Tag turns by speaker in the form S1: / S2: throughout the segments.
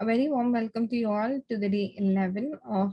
S1: A very warm welcome to you all to the day 11 of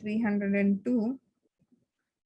S1: 302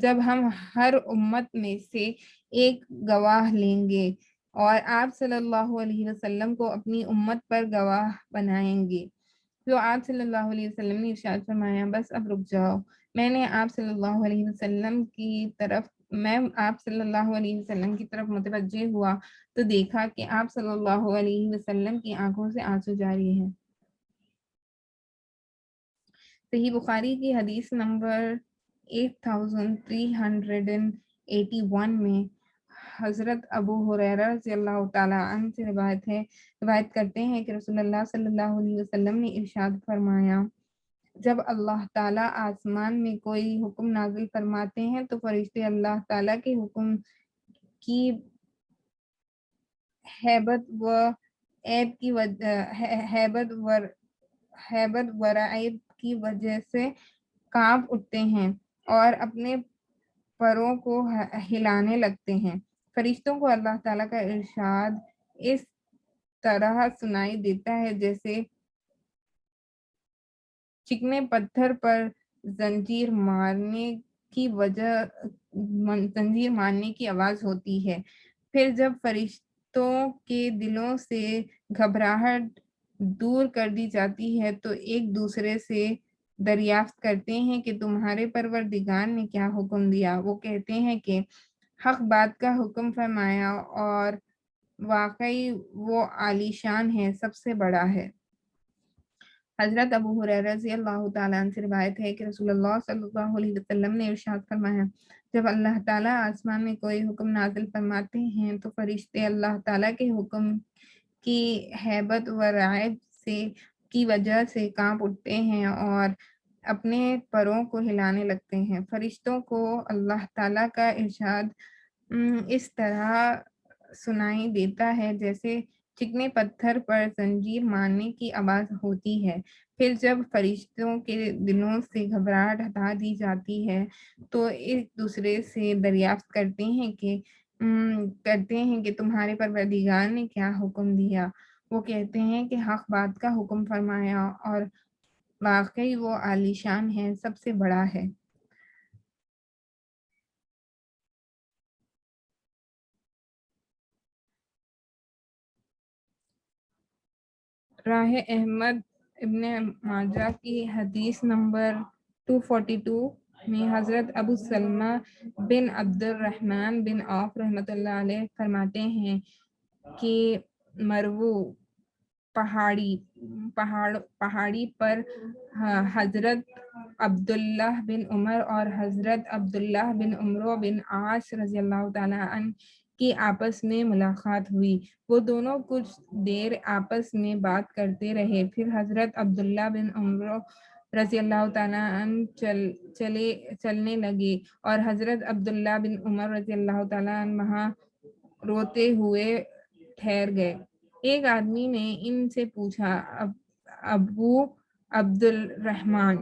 S1: جب ہم ہر امت میں سے ایک گواہ لیں گے اور آپ صلی اللہ علیہ وسلم کو اپنی امت پر گواہ بنائیں گے. تو آپ صلی اللہ علیہ وسلم نے ارشاد فرمایا بس اب رک جاؤ. میں آپ صلی اللہ علیہ وسلم کی طرف متوجہ ہوا تو دیکھا کہ آپ صلی اللہ علیہ وسلم کی آنکھوں سے آنسو جاری ہیں. صحیح بخاری کی حدیث نمبر 8381 میں حضرت ابو ہریرہ رضی اللہ تعالیٰ عنہ سے روایت کرتے ہیں کہ رسول اللہ صلی اللہ علیہ وسلم نے ارشاد فرمایا جب اللہ تعالیٰ آسمان میں کوئی حکم نازل فرماتے ہیں تو فرشتے اللہ تعالیٰ کے حکم کی ہیبت و رعب کی وجہ سے کانپ اٹھتے ہیں اور اپنے پروں کو ہلانے لگتے ہیں. فرشتوں کو اللہ تعالیٰ کا ارشاد اس طرح سنائی دیتا ہے جیسے چکنے پتھر پر زنجیر مارنے کی آواز ہوتی ہے. پھر جب فرشتوں کے دلوں سے گھبراہٹ دور کر دی جاتی ہے تو ایک دوسرے سے دریافت کرتے ہیں کہ تمہارے پروردگار نے کیا حکم دیا. وہ کہتے ہیں کہ حق بات کا حکم فرمایا اور واقعی وہ عالی شان ہے، سب سے بڑا ہے. حضرت ابو ہریرہ رضی اللہ تعالیٰ عنہ سے روایت ہے کہ رسول اللہ صلی اللہ علیہ وسلم نے ارشاد فرمایا جب اللہ تعالیٰ آسمان میں کوئی حکم نازل فرماتے ہیں تو فرشتے اللہ تعالیٰ کے حکم کی ہیبت و رعب کی وجہ سے کانپ اٹھتے ہیں اور اپنے پروں کو ہلانے لگتے ہیں. فرشتوں کو اللہ تعالیٰ کا ارشاد اس طرح سنائی دیتا ہے جیسے چکنے پتھر پر زنجیر مارنے کی آواز ہوتی ہے. پھر جب فرشتوں کے دلوں سے گھبراہٹ ہٹا دی جاتی ہے تو ایک دوسرے سے دریافت کرتے ہیں کہ تمہارے پروردگار نے کیا حکم دیا. وہ کہتے ہیں کہ حق بات کا حکم فرمایا اور واقعی وہ عالی شان ہے، سب سے بڑا ہے. راہ احمد ابن ماجہ کی حدیث نمبر 242 میں حضرت ابو سلمہ بن عبد الرحمن بن عوف رحمۃ اللہ علیہ فرماتے ہیں کہ مرو پہاڑی پر حضرت عبداللہ بن عمر اور حضرت عبداللہ بن عمرو بن عاص رضی اللہ تعالیٰ عنہ کی آپس میں ملاقات ہوئی. وہ دونوں کچھ دیر آپس میں بات کرتے رہے. پھر حضرت عبداللہ بن عمرو رضی اللہ تعالیٰ عنہ چلنے لگے اور حضرت عبداللہ بن عمر رضی اللہ تعالیٰ عنہ وہاں روتے ہوئے ٹھہر گئے. ایک آدمی نے ان سے پوچھا ابو عبد الرحمن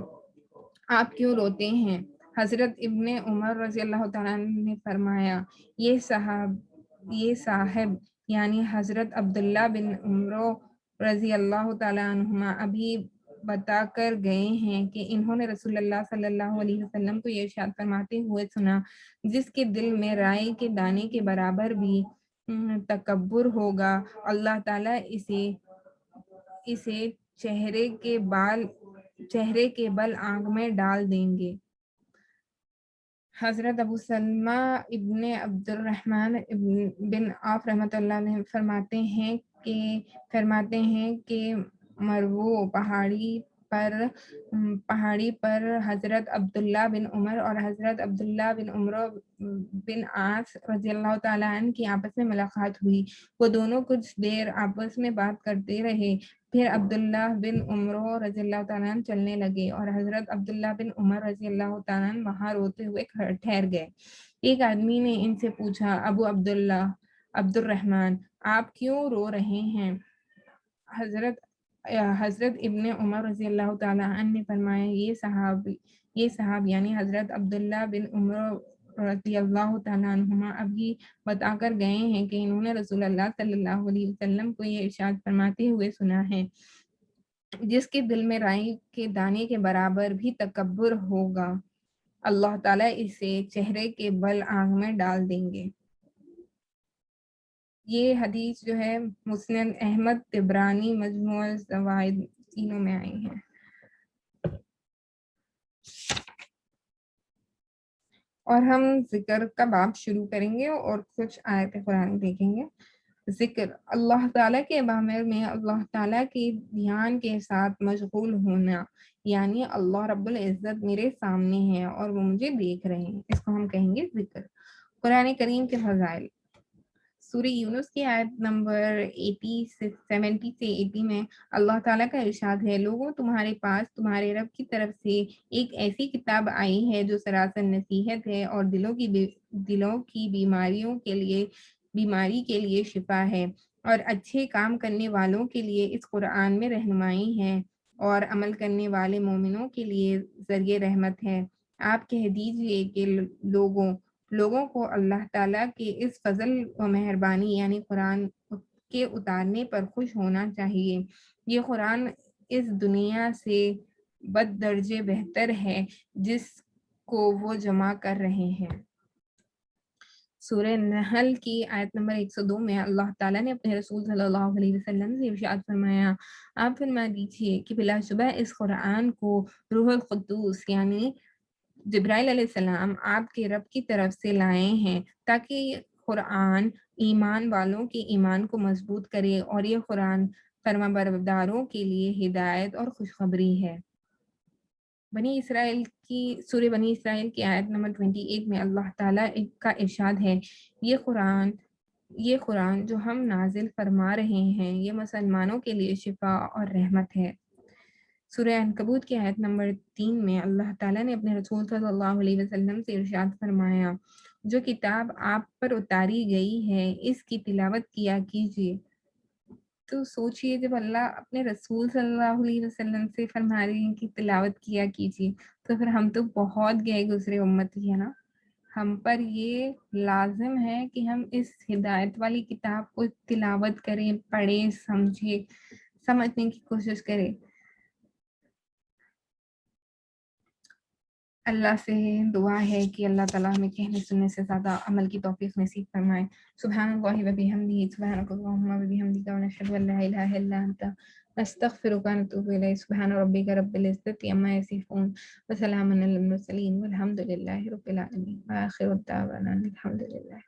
S1: آپ کیوں روتے ہیں؟ حضرت ابن عمر رضی اللہ تعالیٰ عنہ نے فرمایا یہ صاحب یعنی حضرت عبداللہ بن عمرو رضی اللہ تعالیٰ عنہما ابھی بتا کر گئے ہیں کہ انہوں نے رسول اللہ صلی اللہ علیہ وسلم کو یہ ارشاد فرماتے ہوئے سنا جس کے دل میں رائی کے دانے کے برابر بھی تکبر ہوگا اللہ تعالیٰ اسے چہرے کے بل آنکھ میں ڈال دیں گے. حضرت ابو سلمہ ابن عبد الرحمن بن عوف رحمۃ اللہ علیہ فرماتے ہیں کہ مرو پہاڑی پر حضرت عبداللہ بن عمر اور حضرت عبداللہ بن عمرو بن عاص رضی اللہ تعالیٰ عنہ کی آپس میں ملاقات ہوئی. وہ دونوں کچھ دیر آپس میں بات کرتے رہے. پھر عبداللہ بن عمرو رضی اللہ تعالیٰ عنہ چلنے لگے اور حضرت عبداللہ بن عمر رضی اللہ تعالیٰ عنہ وہاں روتے ہوئے ٹھہر گئے. ایک آدمی نے ان سے پوچھا ابو عبد الرحمن آپ کیوں رو رہے ہیں؟ حضرت ابن عمر رضی اللہ تعالیٰ عنہ نے فرمایا یہ صحاب یعنی حضرت عبداللہ بن عمر رضی اللہ تعالیٰ عنہما ابھی بتا کر گئے ہیں کہ انہوں نے رسول اللہ صلی اللہ علیہ وسلم کو یہ ارشاد فرماتے ہوئے سنا ہے جس کے دل میں رائی کے دانے کے برابر بھی تکبر ہوگا اللہ تعالیٰ اسے چہرے کے بل آنکھ میں ڈال دیں گے۔ یہ حدیث جو ہے مسند احمد، طبرانی، مجموع الزوائد تینوں میں آئی ہیں۔ اور ہم ذکر کا باب شروع کریں گے اور کچھ آیت قرآن دیکھیں گے۔ ذکر، اللہ تعالیٰ کے اوامر میں اللہ تعالیٰ کے دھیان کے ساتھ مشغول ہونا، یعنی اللہ رب العزت میرے سامنے ہے اور وہ مجھے دیکھ رہے ہیں، اس کو ہم کہیں گے ذکر۔ قرآن کریم کے فضائل، سورہ یونس کی آیت نمبر 70 سے 80 میں اللہ تعالیٰ کا ارشاد ہے، لوگوں تمہارے پاس تمہارے رب کی طرف سے ایک ایسی کتاب آئی ہے جو سراسر نصیحت ہے اور دلوں کی بیماری کے لیے شفا ہے، اور اچھے کام کرنے والوں کے لیے اس قرآن میں رہنمائی ہے اور عمل کرنے والے مومنوں کے لیے ذریعہ رحمت ہے۔ آپ کہہ دیجئے کہ لوگوں کو اللہ تعالیٰ کے اس فضل و مہربانی یعنی قرآن کے اتارنے پر خوش ہونا چاہیے۔ یہ قرآن اس دنیا سے بد درجے بہتر ہے جس کو وہ جمع کر رہے ہیں۔ سورہ نحل کی آیت نمبر 102 میں اللہ تعالیٰ نے اپنے رسول صلی اللہ علیہ وسلم سے ارشاد فرمایا، آپ فرما دیجئے کہ بلا شبہ اس قرآن کو روح القدس یعنی جبرائیل علیہ السلام آپ کے رب کی طرف سے لائے ہیں، تاکہ یہ قرآن ایمان والوں کے ایمان کو مضبوط کرے، اور یہ قرآن فرما برداروں کے لیے ہدایت اور خوشخبری ہے۔ سورہ بنی اسرائیل کی آیت نمبر 28 میں اللہ تعالیٰ کا ارشاد ہے، یہ قرآن جو ہم نازل فرما رہے ہیں یہ مسلمانوں کے لیے شفا اور رحمت ہے۔ سورہ عنکبوت کی آیت نمبر 3 میں اللہ تعالیٰ نے اپنے رسول صلی اللہ علیہ وسلم سے ارشاد فرمایا، جو کتاب آپ پر اتاری گئی ہے اس کی تلاوت کیا کیجیے۔ تو سوچئے جب اللہ اپنے رسول صلی اللہ علیہ وسلم سے فرما رہے ہیں کہ تلاوت کیا کیجیے، تو پھر ہم تو بہت گئے گزرے امتی ہے نا، ہم پر یہ لازم ہے کہ ہم اس ہدایت والی کتاب کو تلاوت کریں، پڑھیں، سمجھنے کی کوشش کریں۔ اللہ سے دعا ہے کہ اللہ تعالیٰ ہمیں کہنے سننے سے زیادہ عمل کی توفیق نصیب فرمائے۔ سبحان اللہ و بحمدہ، سبحانک اللہم و بحمدک، ونشہد ان لا الہ الا انت، نستغفرک ونتوب الیک۔ سبحان ربک رب العزۃ عما یصفون، وسلام علی المرسلین، والحمد للہ رب العالمین، وآخر دعوانا الحمد للہ۔